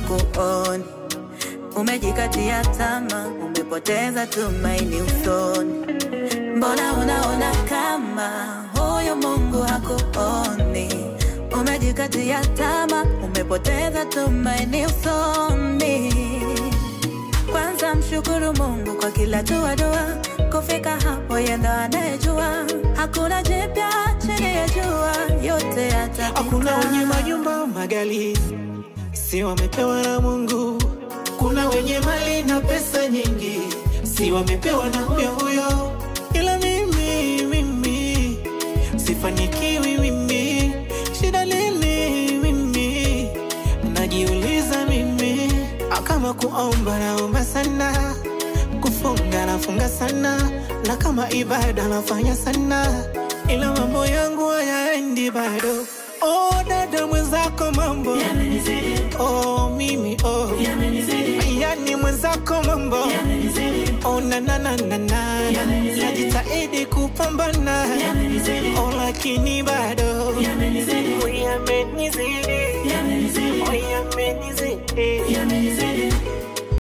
hakuoni. Umejikatia tamaa, umepoteza tumaini usoni. Mbona unaona kama huyu Mungu hakuoni? Umejikatia tamaa, umepoteza tumaini usoni. Kwanza mshukuru Mungu kwa kila dua. Kufika hapo yeye ndo anayejua. Hakuna jipya chini ya jua, yote yatapita. Hakuna wenye majumba magali, si wamepewa na Mungu. Kuna wenye mali na pesa nyingi, si wamepewa na huyo. Ila mimi sifanikiwi mimi. Shida nini mimi? Najiuliza mimi. Kama kuomba naomba sana, kufunga nafunga sana, na kama ibada nafanya sana, ila mambo yangu hayaendi bado. Oh dada mwenzako mambo yamenizidi. Oh mimi yani mwenzako mambo yamenizidi. Oh na najitahidi kupambana, oh lakini bado yamenizidi. Oh yamenizidi.